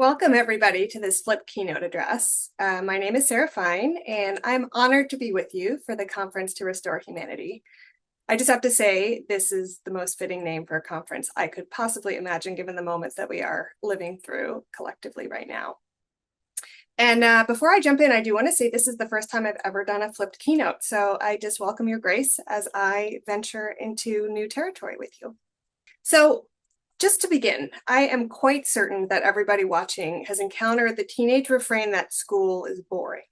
Welcome, everybody, to this flipped keynote address. My name is Sarah Fine, and I'm honored to be with you for the Conference to Restore Humanity. I just have to say, this is the most fitting name for a conference I could possibly imagine, given the moments that we are living through collectively right now. And before I jump in, I do want to say this is the first time I've ever done a flipped keynote, so I just welcome your grace as I venture into new territory with you. So, just to begin, I am quite certain that everybody watching has encountered the teenage refrain that school is boring.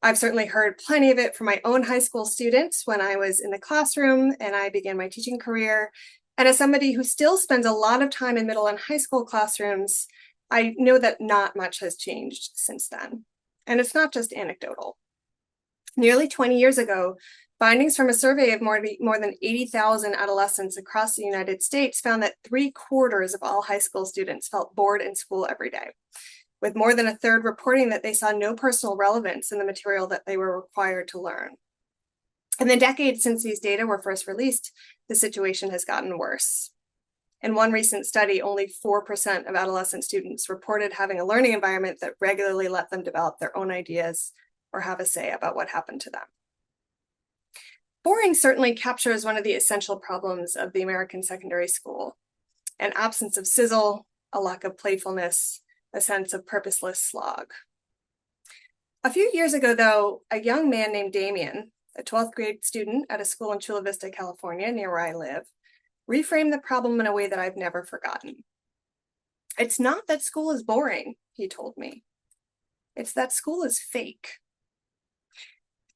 I've certainly heard plenty of it from my own high school students when I was in the classroom and I began my teaching career. And as somebody who still spends a lot of time in middle and high school classrooms, I know that not much has changed since then. And it's not just anecdotal. Nearly 20 years ago, findings from a survey of more than 80,000 adolescents across the United States found that 3/4 of all high school students felt bored in school every day, with more than a third reporting that they saw no personal relevance in the material that they were required to learn. In the decades since these data were first released, the situation has gotten worse. In one recent study, only 4% of adolescent students reported having a learning environment that regularly let them develop their own ideas or have a say about what happened to them. Boring certainly captures one of the essential problems of the American secondary school: an absence of sizzle, a lack of playfulness, a sense of purposeless slog. A few years ago, though, a young man named Damien, a 12th grade student at a school in Chula Vista, California, near where I live, reframed the problem in a way that I've never forgotten. "It's not that school is boring," he told me. "It's that school is fake."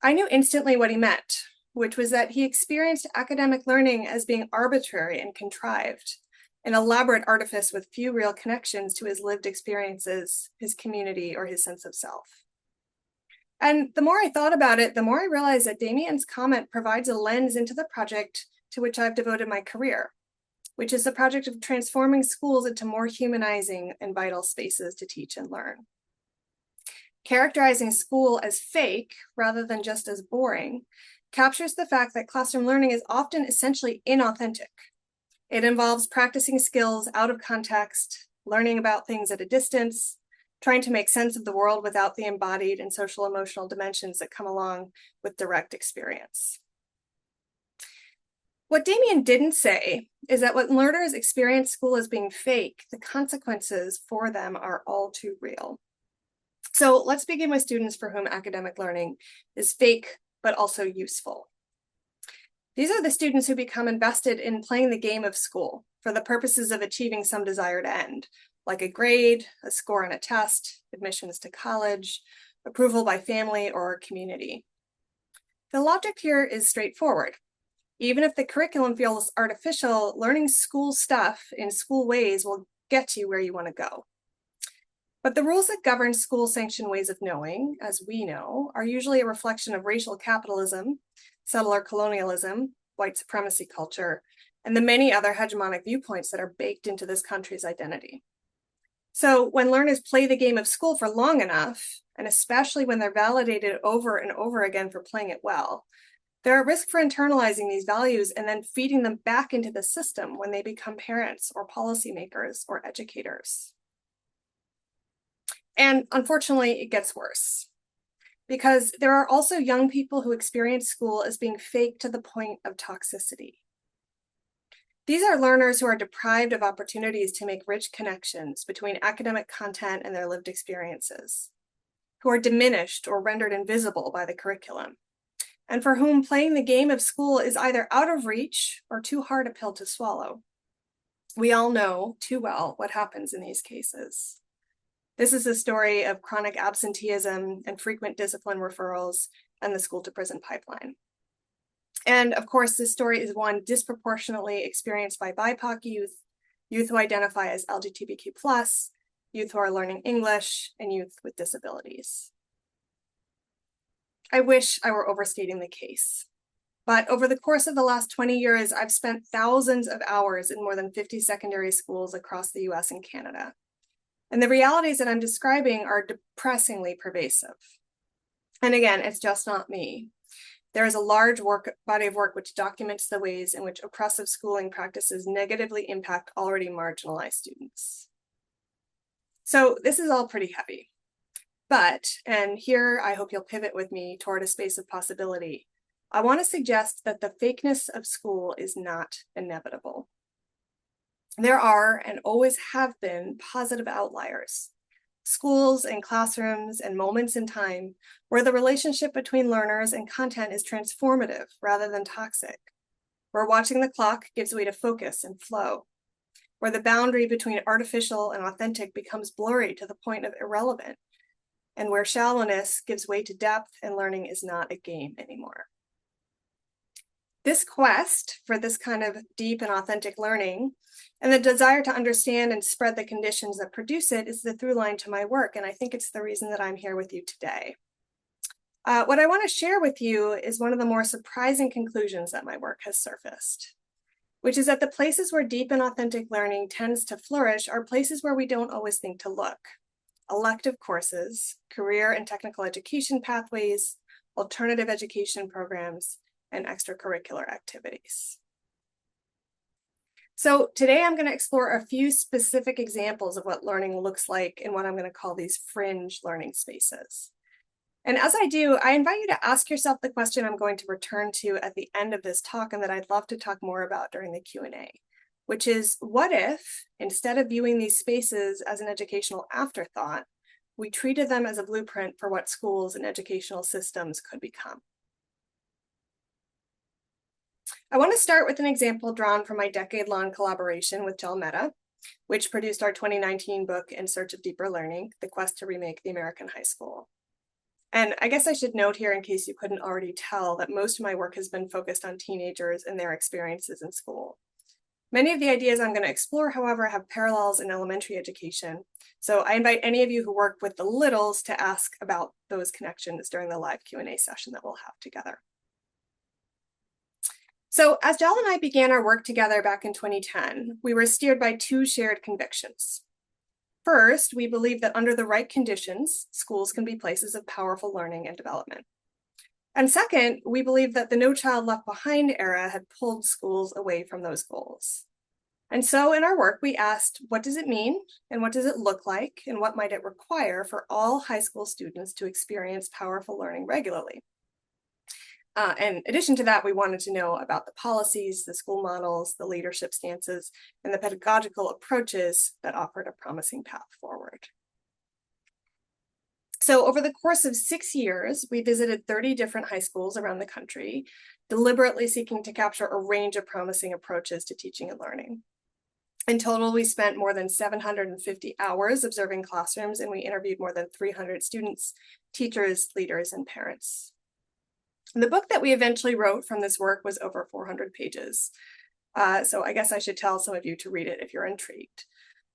I knew instantly what he meant, which was that he experienced academic learning as being arbitrary and contrived, an elaborate artifice with few real connections to his lived experiences, his community, or his sense of self. And the more I thought about it, the more I realized that Damien's comment provides a lens into the project to which I've devoted my career, which is the project of transforming schools into more humanizing and vital spaces to teach and learn. Characterizing school as fake rather than just as boring captures the fact that classroom learning is often essentially inauthentic. It involves practicing skills out of context, learning about things at a distance, trying to make sense of the world without the embodied and social emotional dimensions that come along with direct experience. What Damien didn't say is that when learners experience school as being fake, the consequences for them are all too real. So let's begin with students for whom academic learning is fake, but also useful. These are the students who become invested in playing the game of school for the purposes of achieving some desired end, like a grade, a score on a test, admissions to college, approval by family or community. The logic here is straightforward. Even if the curriculum feels artificial, learning school stuff in school ways will get you where you want to go. But the rules that govern school-sanctioned ways of knowing, as we know, are usually a reflection of racial capitalism, settler colonialism, white supremacy culture, and the many other hegemonic viewpoints that are baked into this country's identity. So when learners play the game of school for long enough, and especially when they're validated over and over again for playing it well, there are risks for internalizing these values and then feeding them back into the system when they become parents or policymakers or educators. And unfortunately, it gets worse, because there are also young people who experience school as being fake to the point of toxicity. These are learners who are deprived of opportunities to make rich connections between academic content and their lived experiences, who are diminished or rendered invisible by the curriculum, and for whom playing the game of school is either out of reach or too hard a pill to swallow. We all know too well what happens in these cases. This is a story of chronic absenteeism and frequent discipline referrals and the school-to-prison pipeline. And of course, this story is one disproportionately experienced by BIPOC youth, youth who identify as LGBTQ+, youth who are learning English, and youth with disabilities. I wish I were overstating the case, but over the course of the last 20 years, I've spent thousands of hours in more than 50 secondary schools across the US and Canada. And the realities that I'm describing are depressingly pervasive. And again, it's just not me. There is a large body of work which documents the ways in which oppressive schooling practices negatively impact already marginalized students. So this is all pretty heavy. But, and here I hope you'll pivot with me toward a space of possibility, I want to suggest that the fakeness of school is not inevitable. There are and always have been positive outliers, schools and classrooms and moments in time where the relationship between learners and content is transformative rather than toxic, where watching the clock gives way to focus and flow, where the boundary between artificial and authentic becomes blurry to the point of irrelevant, and where shallowness gives way to depth and learning is not a game anymore. This quest for this kind of deep and authentic learning and the desire to understand and spread the conditions that produce it is the through line to my work, and I think it's the reason that I'm here with you today. What I want to share with you is one of the more surprising conclusions that my work has surfaced, which is that the places where deep and authentic learning tends to flourish are places where we don't always think to look. Elective courses, career and technical education pathways, alternative education programs, and extracurricular activities. So today I'm going to explore a few specific examples of what learning looks like in what I'm going to call these fringe learning spaces. And as I do, I invite you to ask yourself the question I'm going to return to at the end of this talk and that I'd love to talk more about during the Q&A, which is, what if, instead of viewing these spaces as an educational afterthought, we treated them as a blueprint for what schools and educational systems could become? I want to start with an example drawn from my decade-long collaboration with Gel Meta, which produced our 2019 book, In Search of Deeper Learning, The Quest to Remake the American High School. And I guess I should note here, in case you couldn't already tell, that most of my work has been focused on teenagers and their experiences in school. Many of the ideas I'm going to explore, however, have parallels in elementary education. So I invite any of you who work with the littles to ask about those connections during the live Q&A session that we'll have together. So as Jal and I began our work together back in 2010, we were steered by two shared convictions. First, we believe that under the right conditions, schools can be places of powerful learning and development. And second, we believe that the No Child Left Behind era had pulled schools away from those goals. And so in our work, we asked, what does it mean? And what does it look like? And what might it require for all high school students to experience powerful learning regularly? In addition to that, we wanted to know about the policies, the school models, the leadership stances, and the pedagogical approaches that offered a promising path forward. So over the course of 6 years, we visited 30 different high schools around the country, deliberately seeking to capture a range of promising approaches to teaching and learning. In total, we spent more than 750 hours observing classrooms, and we interviewed more than 300 students, teachers, leaders, and parents. The book that we eventually wrote from this work was over 400 pages. So I guess I should tell some of you to read it if you're intrigued.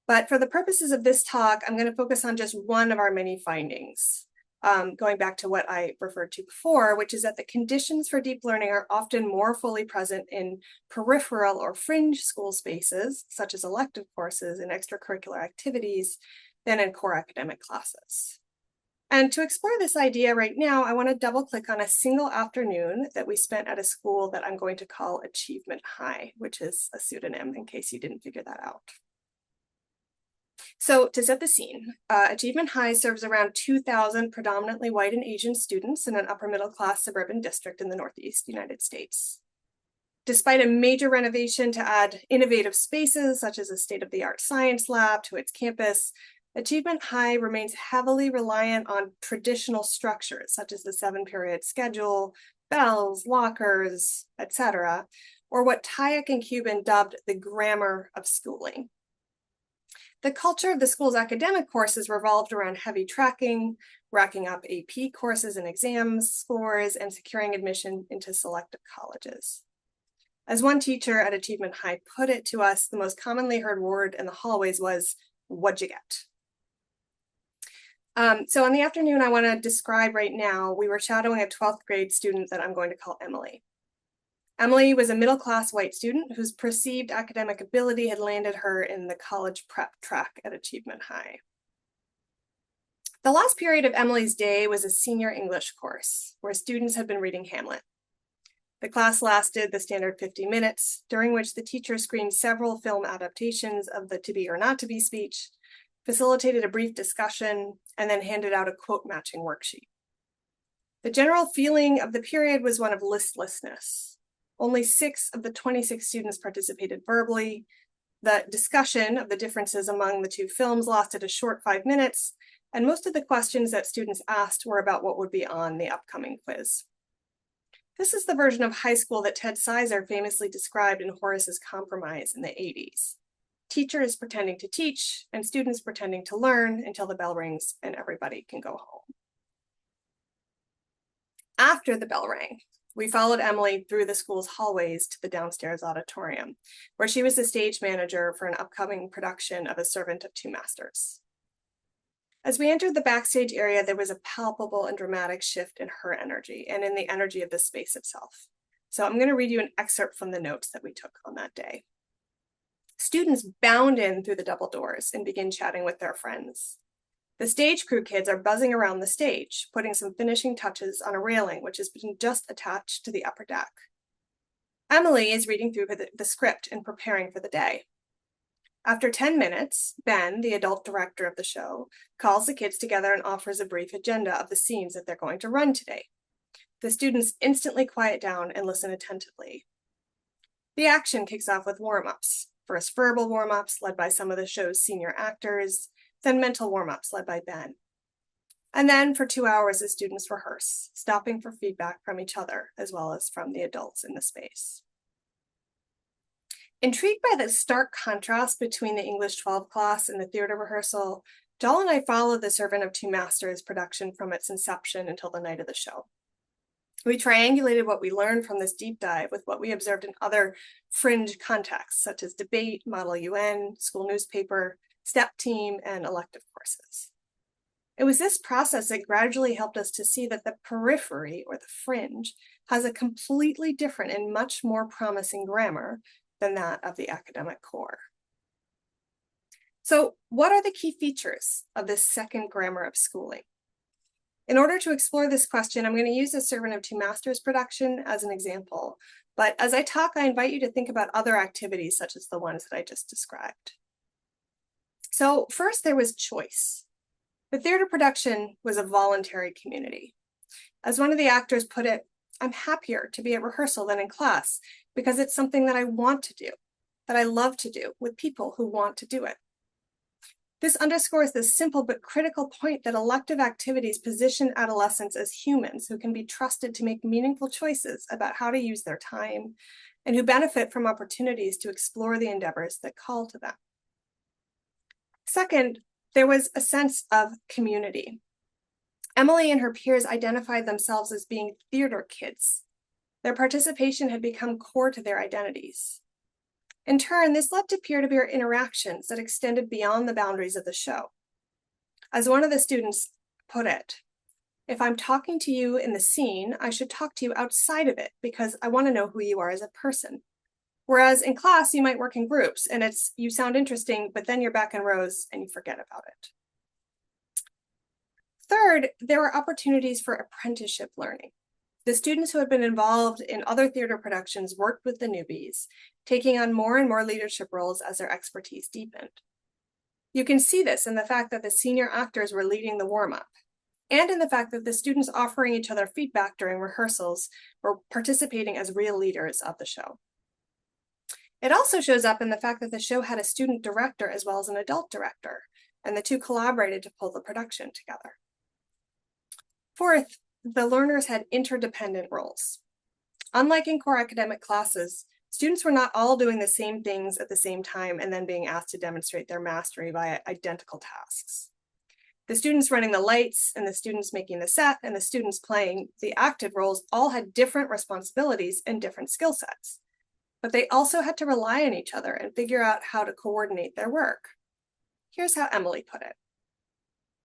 But for the purposes of this talk, I'm going to focus on just one of our many findings, going back to what I referred to before, which is that the conditions for deep learning are often more fully present in peripheral or fringe school spaces, such as elective courses and extracurricular activities, than in core academic classes. And to explore this idea right now, I want to double click on a single afternoon that we spent at a school that I'm going to call Achievement High, which is a pseudonym in case you didn't figure that out. So to set the scene, Achievement High serves around 2,000 predominantly white and Asian students in an upper middle class suburban district in the Northeast United States. Despite a major renovation to add innovative spaces such as a state-of-the-art science lab to its campus, Achievement High remains heavily reliant on traditional structures, such as the 7-period schedule, bells, lockers, etc., or what Tyack and Cuban dubbed the grammar of schooling. The culture of the school's academic courses revolved around heavy tracking, racking up AP courses and exams scores, and securing admission into selective colleges. As one teacher at Achievement High put it to us, the most commonly heard word in the hallways was, "What'd you get?" So on the afternoon I want to describe right now, we were shadowing a 12th grade student that I'm going to call Emily. Emily was a middle-class white student whose perceived academic ability had landed her in the college prep track at Achievement High. The last period of Emily's day was a senior English course where students had been reading Hamlet. The class lasted the standard 50 minutes, during which the teacher screened several film adaptations of the To Be or Not to Be speech, facilitated a brief discussion, and then handed out a quote matching worksheet. The general feeling of the period was one of listlessness. Only 6 of the 26 students participated verbally. The discussion of the differences among the two films lasted a short 5 minutes, and most of the questions that students asked were about what would be on the upcoming quiz. This is the version of high school that Ted Sizer famously described in Horace's Compromise in the 80s. Teachers pretending to teach and students pretending to learn until the bell rings and everybody can go home. After the bell rang, we followed Emily through the school's hallways to the downstairs auditorium, where she was the stage manager for an upcoming production of A Servant of Two Masters. As we entered the backstage area, there was a palpable and dramatic shift in her energy and in the energy of the space itself. So I'm going to read you an excerpt from the notes that we took on that day. Students bound in through the double doors and begin chatting with their friends. The stage crew kids are buzzing around the stage, putting some finishing touches on a railing which has been just attached to the upper deck. Emily is reading through the script and preparing for the day. After 10 minutes, Ben, the adult director of the show, calls the kids together and offers a brief agenda of the scenes that they're going to run today. The students instantly quiet down and listen attentively. The action kicks off with warm-ups. First verbal warm-ups led by some of the show's senior actors, then mental warm-ups led by Ben. And then for 2 hours, the students rehearse, stopping for feedback from each other as well as from the adults in the space. Intrigued by the stark contrast between the English 12 class and the theater rehearsal, Joel and I followed The Servant of Two Masters production from its inception until the night of the show. We triangulated what we learned from this deep dive with what we observed in other fringe contexts, such as debate, Model UN, school newspaper, STEP team, and elective courses. It was this process that gradually helped us to see that the periphery, or the fringe, has a completely different and much more promising grammar than that of the academic core. So, what are the key features of this second grammar of schooling? In order to explore this question, I'm going to use the Servant of Two Masters production as an example. But as I talk, I invite you to think about other activities such as the ones that I just described. So first, there was choice. The theater production was a voluntary community. As one of the actors put it, I'm happier to be at rehearsal than in class because it's something that I want to do, that I love to do with people who want to do it. This underscores the simple but critical point that elective activities position adolescents as humans who can be trusted to make meaningful choices about how to use their time and who benefit from opportunities to explore the endeavors that call to them. Second, there was a sense of community. Emily and her peers identified themselves as being theater kids. Their participation had become core to their identities. In turn, this led to peer-to-peer interactions that extended beyond the boundaries of the show. As one of the students put it, if I'm talking to you in the scene, I should talk to you outside of it because I want to know who you are as a person. Whereas in class, you might work in groups and you sound interesting, but then you're back in rows and you forget about it. Third, there were opportunities for apprenticeship learning. The students who had been involved in other theater productions worked with the newbies, taking on more and more leadership roles as their expertise deepened. You can see this in the fact that the senior actors were leading the warm-up, and in the fact that the students offering each other feedback during rehearsals were participating as real leaders of the show. It also shows up in the fact that the show had a student director as well as an adult director, and the two collaborated to pull the production together. Fourth, the learners had interdependent roles. Unlike in core academic classes, students were not all doing the same things at the same time and then being asked to demonstrate their mastery via identical tasks. The students running the lights and the students making the set and the students playing the acted roles all had different responsibilities and different skill sets. But they also had to rely on each other and figure out how to coordinate their work. Here's how Emily put it.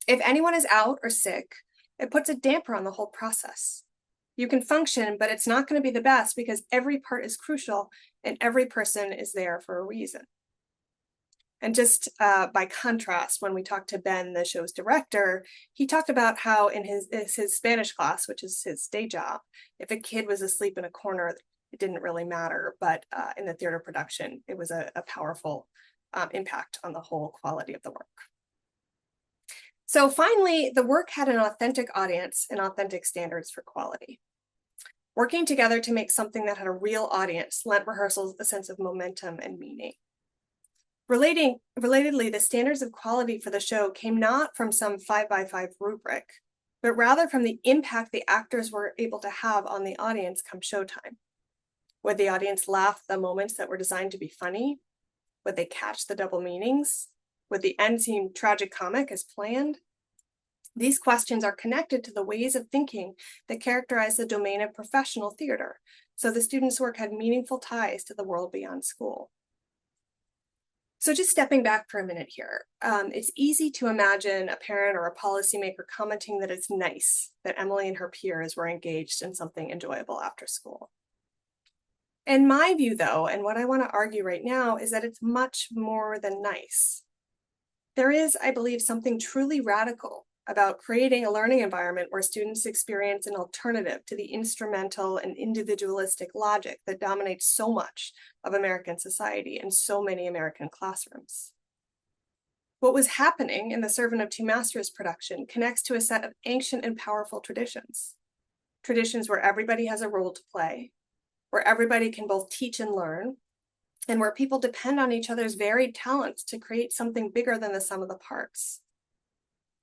If anyone is out or sick, it puts a damper on the whole process. You can function, but it's not going to be the best because every part is crucial and every person is there for a reason. And just by contrast, when we talked to Ben, the show's director, he talked about how in his Spanish class, which is his day job, if a kid was asleep in a corner, it didn't really matter. But in the theater production, it was a powerful impact on the whole quality of the work. So finally, the work had an authentic audience and authentic standards for quality. Working together to make something that had a real audience lent rehearsals a sense of momentum and meaning. Relatedly, the standards of quality for the show came not from some 5x5 rubric, but rather from the impact the actors were able to have on the audience come showtime. Would the audience laugh at the moments that were designed to be funny? Would they catch the double meanings? Would the end seem tragicomic as planned? These questions are connected to the ways of thinking that characterize the domain of professional theater, so the students' work had meaningful ties to the world beyond school. So just stepping back for a minute here, it's easy to imagine a parent or a policymaker commenting that it's nice that Emily and her peers were engaged in something enjoyable after school. In my view, though, and what I want to argue right now, is that it's much more than nice. There is, I believe, something truly radical about creating a learning environment where students experience an alternative to the instrumental and individualistic logic that dominates so much of American society and so many American classrooms. What was happening in the Servant of Two Masters production connects to a set of ancient and powerful traditions. Traditions where everybody has a role to play, where everybody can both teach and learn, and where people depend on each other's varied talents to create something bigger than the sum of the parts.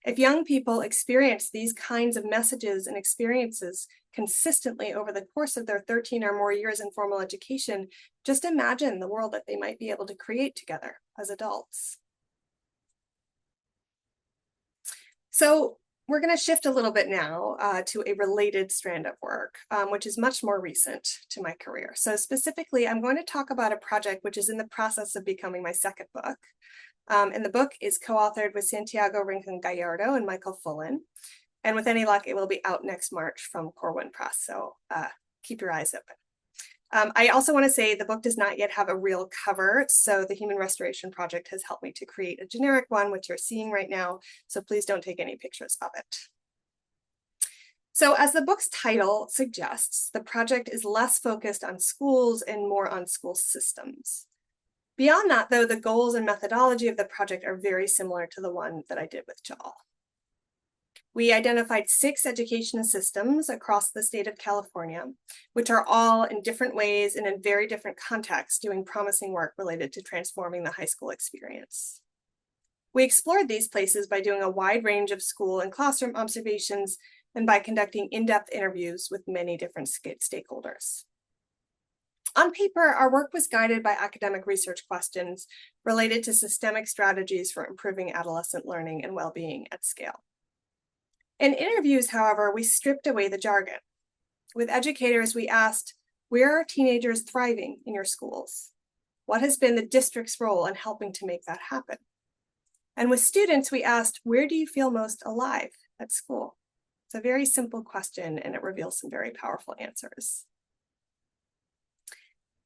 If young people experience these kinds of messages and experiences consistently over the course of their 13 or more years in formal education, just imagine the world that they might be able to create together as adults. So we're going to shift a little bit now to a related strand of work, which is much more recent to my career. So specifically, I'm going to talk about a project which is in the process of becoming my second book. And the book is co-authored with Santiago Rincon-Gallardo and Michael Fullen. And with any luck, it will be out next March from Corwin Press. So keep your eyes open. I also want to say the book does not yet have a real cover. So the Human Restoration Project has helped me to create a generic one, which you're seeing right now. So please don't take any pictures of it. So as the book's title suggests, the project is less focused on schools and more on school systems. Beyond that, though, the goals and methodology of the project are very similar to the one that I did with Jal. We identified 6 education systems across the state of California, which are all in different ways and in very different contexts doing promising work related to transforming the high school experience. We explored these places by doing a wide range of school and classroom observations and by conducting in-depth interviews with many different stakeholders. On paper, our work was guided by academic research questions related to systemic strategies for improving adolescent learning and well-being at scale. In interviews, however, we stripped away the jargon. With educators, we asked, where are teenagers thriving in your schools? What has been the district's role in helping to make that happen? And with students, we asked, where do you feel most alive at school? It's a very simple question, and it reveals some very powerful answers.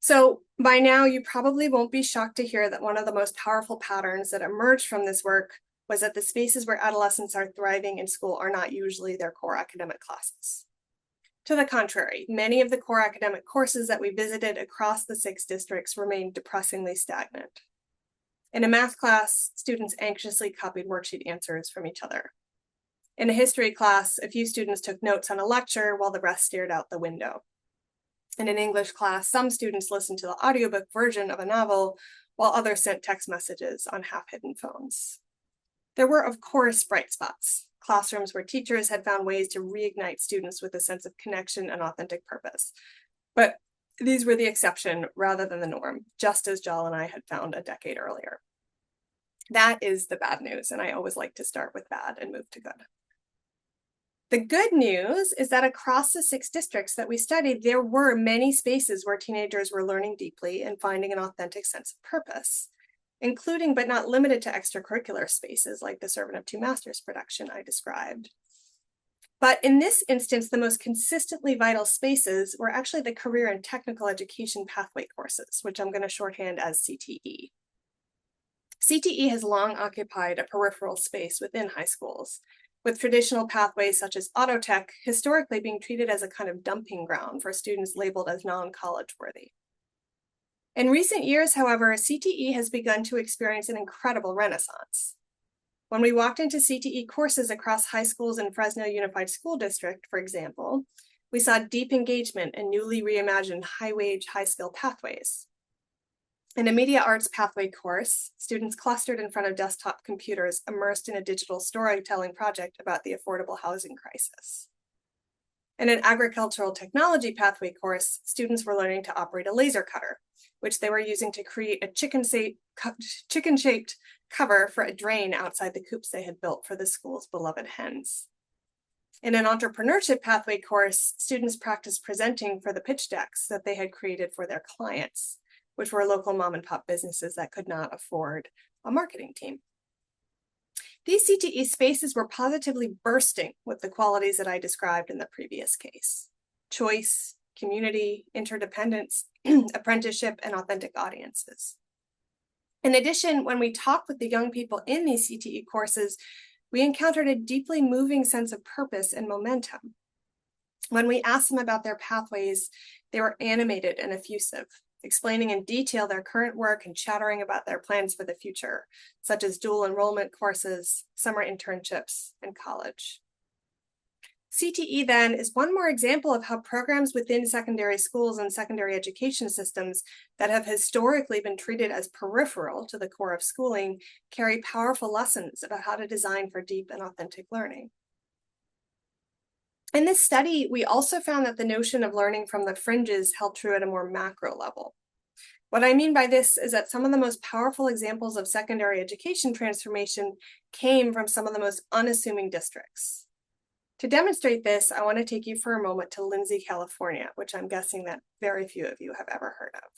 So by now, you probably won't be shocked to hear that one of the most powerful patterns that emerged from this work was that the spaces where adolescents are thriving in school are not usually their core academic classes. To the contrary, many of the core academic courses that we visited across the 6 districts remained depressingly stagnant. In a math class, students anxiously copied worksheet answers from each other. In a history class, a few students took notes on a lecture while the rest stared out the window. In an English class, some students listened to the audiobook version of a novel, while others sent text messages on half-hidden phones. There were, of course, bright spots, classrooms where teachers had found ways to reignite students with a sense of connection and authentic purpose. But these were the exception rather than the norm, just as Jal and I had found a decade earlier. That is the bad news, and I always like to start with bad and move to good. The good news is that across the 6 districts that we studied, there were many spaces where teenagers were learning deeply and finding an authentic sense of purpose, including but not limited to extracurricular spaces like the Servant of Two Masters production I described. But in this instance, the most consistently vital spaces were actually the career and technical education pathway courses, which I'm going to shorthand as CTE. CTE has long occupied a peripheral space within high schools, with traditional pathways such as auto tech historically being treated as a kind of dumping ground for students labeled as non-college worthy. In recent years, however, CTE has begun to experience an incredible renaissance. When we walked into CTE courses across high schools in Fresno Unified School District, for example, we saw deep engagement in newly reimagined high-wage, high-skill pathways. In a media arts pathway course, students clustered in front of desktop computers immersed in a digital storytelling project about the affordable housing crisis. In an agricultural technology pathway course, students were learning to operate a laser cutter, which they were using to create a chicken-shaped cover for a drain outside the coops they had built for the school's beloved hens. In an entrepreneurship pathway course, students practiced presenting for the pitch decks that they had created for their clients, which were local mom and pop businesses that could not afford a marketing team. These CTE spaces were positively bursting with the qualities that I described in the previous case: choice, community, interdependence, apprenticeship, and authentic audiences. In addition, when we talked with the young people in these CTE courses, we encountered a deeply moving sense of purpose and momentum. When we asked them about their pathways, they were animated and effusive, explaining in detail their current work and chattering about their plans for the future, such as dual enrollment courses, summer internships, and college. CTE then is one more example of how programs within secondary schools and secondary education systems that have historically been treated as peripheral to the core of schooling carry powerful lessons about how to design for deep and authentic learning. In this study, we also found that the notion of learning from the fringes held true at a more macro level. What I mean by this is that some of the most powerful examples of secondary education transformation came from some of the most unassuming districts. To demonstrate this, I want to take you for a moment to Lindsay, California, which I'm guessing that very few of you have ever heard of.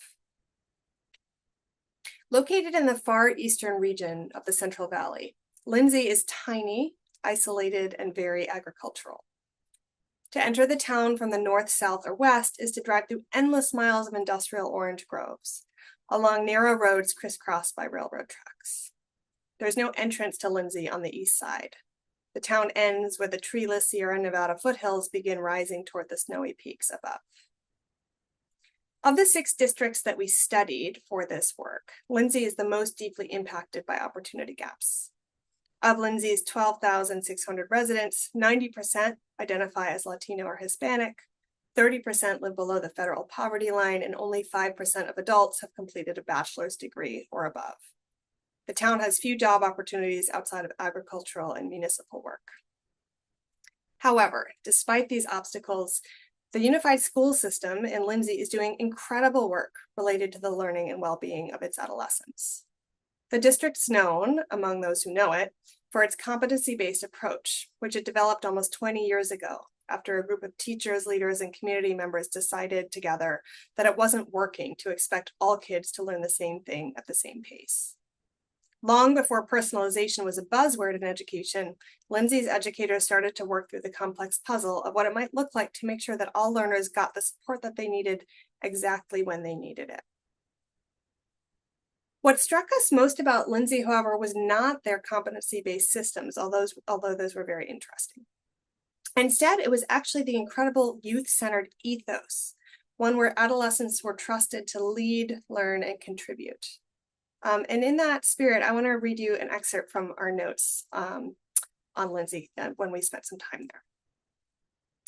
Located in the far eastern region of the Central Valley, Lindsay is tiny, isolated, and very agricultural. To enter the town from the north, south, or west is to drive through endless miles of industrial orange groves, along narrow roads crisscrossed by railroad tracks. There's no entrance to Lindsay on the east side. The town ends where the treeless Sierra Nevada foothills begin rising toward the snowy peaks above. Of the 6 districts that we studied for this work, Lindsay is the most deeply impacted by opportunity gaps. Of Lindsay's 12,600 residents, 90% identify as Latino or Hispanic, 30% live below the federal poverty line, and only 5% of adults have completed a bachelor's degree or above. The town has few job opportunities outside of agricultural and municipal work. However, despite these obstacles, the unified school system in Lindsay is doing incredible work related to the learning and well-being of its adolescents. The district's known, among those who know it, for its competency-based approach, which it developed almost 20 years ago after a group of teachers, leaders, and community members decided together that it wasn't working to expect all kids to learn the same thing at the same pace. Long before personalization was a buzzword in education, Lindsay's educators started to work through the complex puzzle of what it might look like to make sure that all learners got the support that they needed exactly when they needed it. What struck us most about Lindsay, however, was not their competency-based systems, although those were very interesting. Instead, it was actually the incredible youth-centered ethos, one where adolescents were trusted to lead, learn, and contribute. And in that spirit, I want to read you an excerpt from our notes on Lindsay when we spent some time there.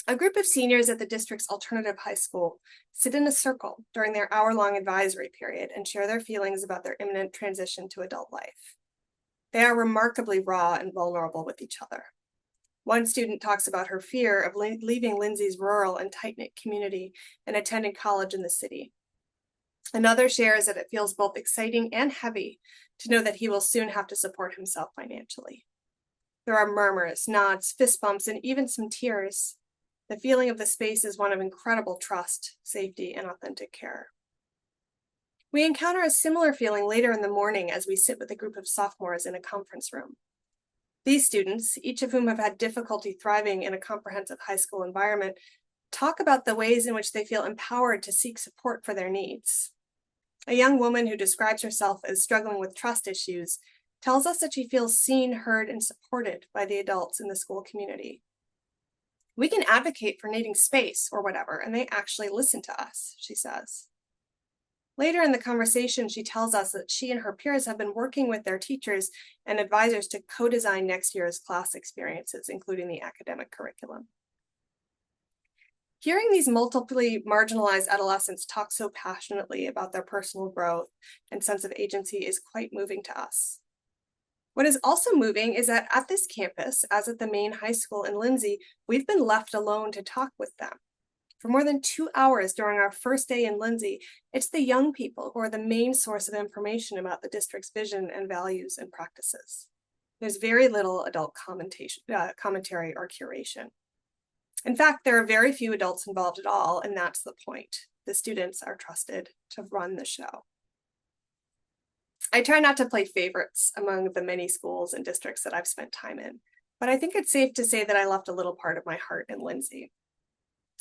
A group of seniors at the district's alternative high school sit in a circle during their hour-long advisory period and share their feelings about their imminent transition to adult life. They are remarkably raw and vulnerable with each other. One student talks about her fear of leaving Lindsay's rural and tight-knit community and attending college in the city. Another shares that it feels both exciting and heavy to know that he will soon have to support himself financially. There are murmurs, nods, fist bumps, and even some tears. The feeling of the space is one of incredible trust, safety, and authentic care. We encounter a similar feeling later in the morning as we sit with a group of sophomores in a conference room. These students, each of whom have had difficulty thriving in a comprehensive high school environment, talk about the ways in which they feel empowered to seek support for their needs. A young woman who describes herself as struggling with trust issues tells us that she feels seen, heard, and supported by the adults in the school community. We can advocate for needing space or whatever, and they actually listen to us, she says. Later in the conversation, she tells us that she and her peers have been working with their teachers and advisors to co-design next year's class experiences, including the academic curriculum. Hearing these multiply marginalized adolescents talk so passionately about their personal growth and sense of agency is quite moving to us. What is also moving is that at this campus, as at the main high school in Lindsay, we've been left alone to talk with them. For more than 2 hours during our first day in Lindsay, it's the young people who are the main source of information about the district's vision and values and practices. There's very little adult commentary or curation. In fact, there are very few adults involved at all, and that's the point. The students are trusted to run the show. I try not to play favorites among the many schools and districts that I've spent time in, but I think it's safe to say that I left a little part of my heart in Lindsay.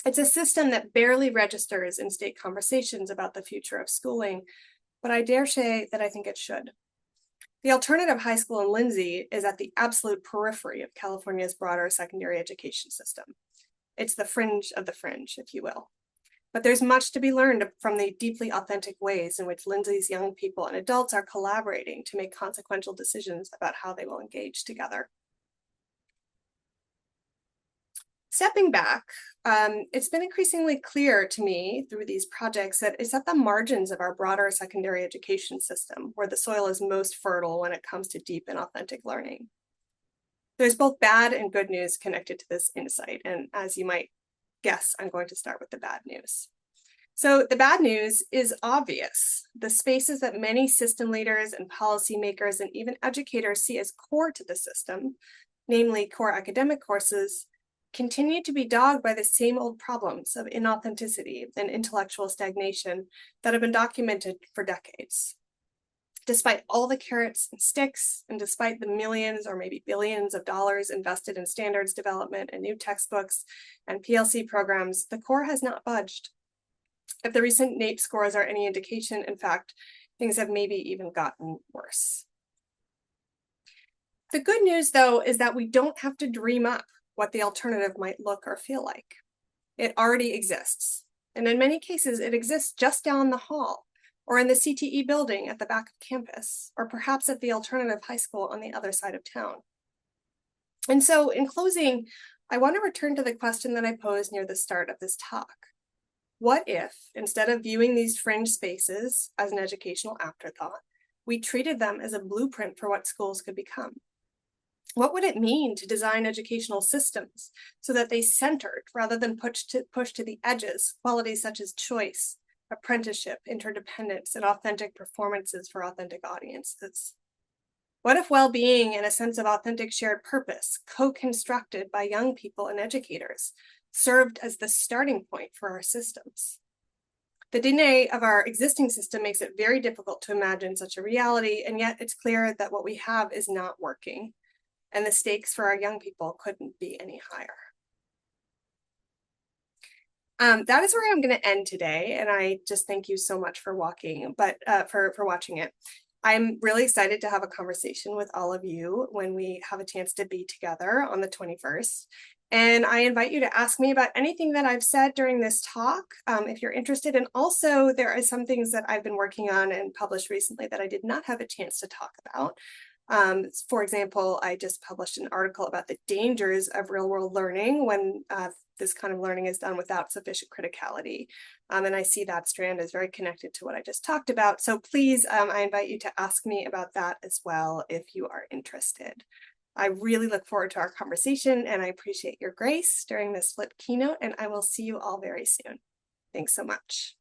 It's a system that barely registers in state conversations about the future of schooling, but I dare say that I think it should. The alternative high school in Lindsay is at the absolute periphery of California's broader secondary education system. It's the fringe of the fringe, if you will. But there's much to be learned from the deeply authentic ways in which Lindsay's young people and adults are collaborating to make consequential decisions about how they will engage together. Stepping back, it's been increasingly clear to me through these projects that it's at the margins of our broader secondary education system where the soil is most fertile when it comes to deep and authentic learning. There's both bad and good news connected to this insight, and as you might guess, I'm going to start with the bad news. So the bad news is obvious. The spaces that many system leaders and policymakers and even educators see as core to the system, namely core academic courses, continue to be dogged by the same old problems of inauthenticity and intellectual stagnation that have been documented for decades. Despite all the carrots and sticks, and despite the millions or maybe billions of dollars invested in standards development and new textbooks and PLC programs, the core has not budged. If the recent NAEP scores are any indication, in fact, things have maybe even gotten worse. The good news, though, is that we don't have to dream up what the alternative might look or feel like. It already exists. And in many cases, it exists just down the hall, or in the CTE building at the back of campus, or perhaps at the alternative high school on the other side of town. And so in closing, I want to return to the question that I posed near the start of this talk. What if, instead of viewing these fringe spaces as an educational afterthought, we treated them as a blueprint for what schools could become? What would it mean to design educational systems so that they centered rather than push to the edges qualities such as choice, apprenticeship, interdependence, and authentic performances for authentic audiences? What if well-being and a sense of authentic shared purpose, co-constructed by young people and educators, served as the starting point for our systems? The DNA of our existing system makes it very difficult to imagine such a reality, and yet it's clear that what we have is not working, and the stakes for our young people couldn't be any higher. That is where I'm going to end today, and I just thank you so much for watching it. I'm really excited to have a conversation with all of you when we have a chance to be together on the 21st. And I invite you to ask me about anything that I've said during this talk, if you're interested. And also, there are some things that I've been working on and published recently that I did not have a chance to talk about. For example, I just published an article about the dangers of real-world learning when this kind of learning is done without sufficient criticality. And I see that strand is very connected to what I just talked about. So please, I invite you to ask me about that as well if you are interested. I really look forward to our conversation, and I appreciate your grace during this flip keynote, and I will see you all very soon. Thanks so much.